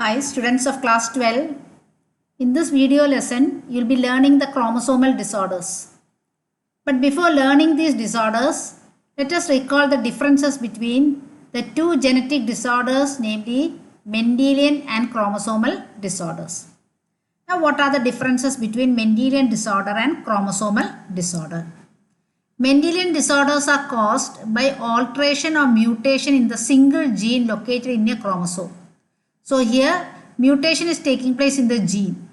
Hi students of class 12. In this video lesson, you will be learning the chromosomal disorders. But before learning these disorders, let us recall the differences between the two genetic disorders, namely Mendelian and chromosomal disorders. Now, what are the differences between Mendelian disorder and chromosomal disorder? Mendelian disorders are caused by alteration or mutation in the single gene located in a chromosome. So here mutation is taking place in the gene,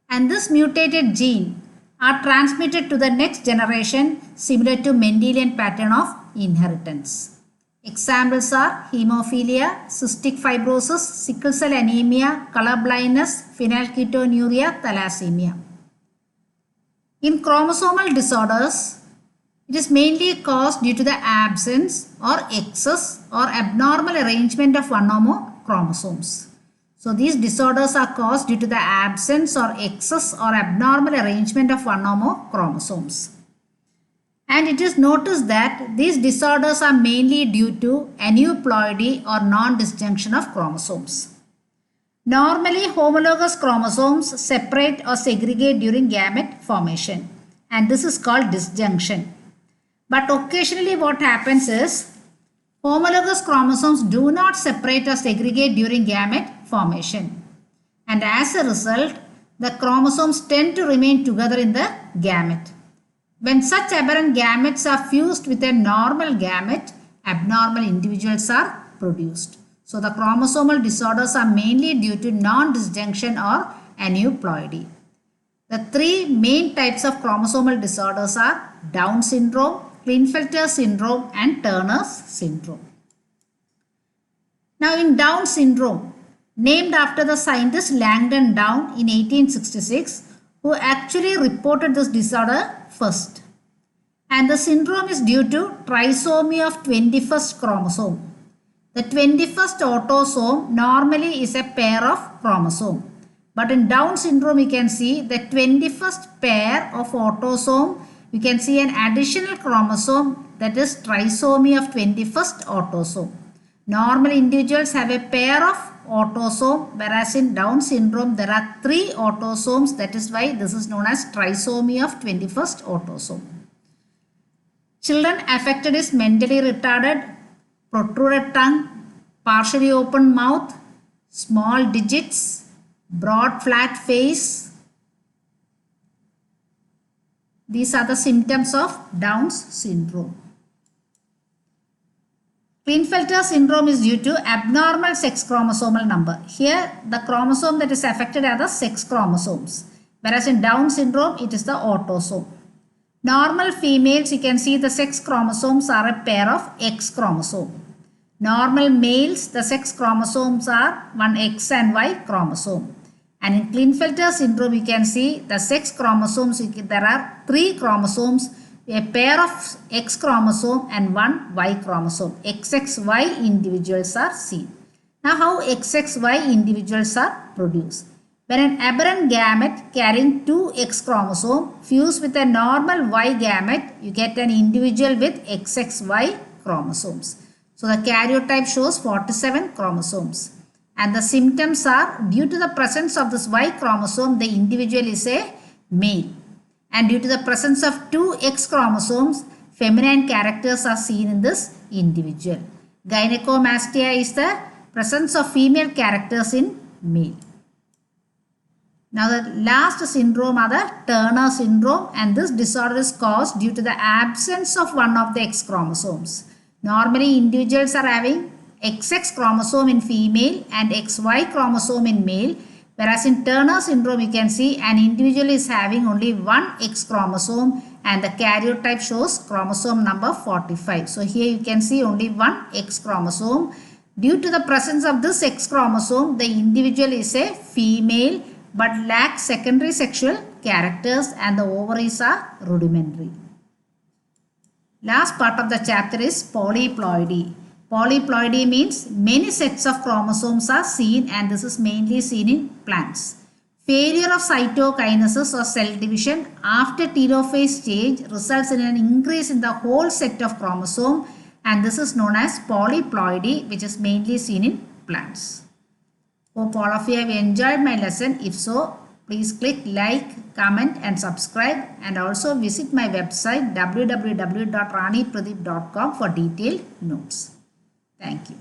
and this mutated gene are transmitted to the next generation similar to Mendelian pattern of inheritance. Examples are hemophilia, cystic fibrosis, sickle cell anemia, color blindness, phenylketonuria, thalassemia. In chromosomal disorders, it is mainly caused due to the absence or excess or abnormal arrangement of one or more chromosomes. So these disorders are caused due to the absence or excess or abnormal arrangement of one or more chromosomes. And it is noticed that these disorders are mainly due to aneuploidy or non-disjunction of chromosomes. Normally, homologous chromosomes separate or segregate during gamete formation, and this is called disjunction. But occasionally what happens is homologous chromosomes do not separate or segregate during gamete formation, and as a result the chromosomes tend to remain together in the gamete. When such aberrant gametes are fused with a normal gamete, abnormal individuals are produced. So the chromosomal disorders are mainly due to non-disjunction or aneuploidy. The three main types of chromosomal disorders are Down syndrome, Klinefelter syndrome and Turner's syndrome. Now in Down syndrome, named after the scientist Langdon Down in 1866, who actually reported this disorder first. And the syndrome is due to trisomy of 21st chromosome. The 21st autosome normally is a pair of chromosome. But in Down syndrome, you can see the 21st pair of autosome, you can see an additional chromosome, that is trisomy of 21st autosome. Normal individuals have a pair of autosome, whereas in Down syndrome there are 3 autosomes. That is why this is known as trisomy of 21st autosome. Children affected is mentally retarded, protruded tongue, partially open mouth, small digits, broad flat face. These are the symptoms of Down's syndrome. Klinefelter syndrome is due to abnormal sex chromosomal number. Here the chromosome that is affected are the sex chromosomes, whereas in Down syndrome it is the autosome. Normal females, you can see the sex chromosomes are a pair of X chromosome. Normal males, the sex chromosomes are one X and Y chromosome. And in Klinefelter syndrome, you can see the sex chromosomes, there are 3 chromosomes, a pair of X chromosome and one Y chromosome. XXY individuals are seen. Now how XXY individuals are produced? When an aberrant gamete carrying 2 X chromosome fuse with a normal Y gamete, you get an individual with XXY chromosomes. So the karyotype shows 47 chromosomes. And the symptoms are, due to the presence of this Y chromosome, the individual is a male. And due to the presence of 2 X chromosomes, feminine characters are seen in this individual. Gynecomastia is the presence of female characters in male. Now the last syndrome are the Turner syndrome, and this disorder is caused due to the absence of one of the X chromosomes. Normally individuals are having XX chromosome in female and XY chromosome in male, whereas in Turner syndrome you can see an individual is having only one X chromosome and the karyotype shows chromosome number 45. So here you can see only one X chromosome. Due to the presence of this X chromosome, the individual is a female but lacks secondary sexual characters and the ovaries are rudimentary. Last part of the chapter is polyploidy. Polyploidy means many sets of chromosomes are seen, and this is mainly seen in plants. Failure of cytokinesis or cell division after telophase stage results in an increase in the whole set of chromosome, and this is known as polyploidy, which is mainly seen in plants. Hope all of you have enjoyed my lesson. If so, please click like, comment and subscribe, and also visit my website www.ranipradeep.com for detailed notes. Thank you.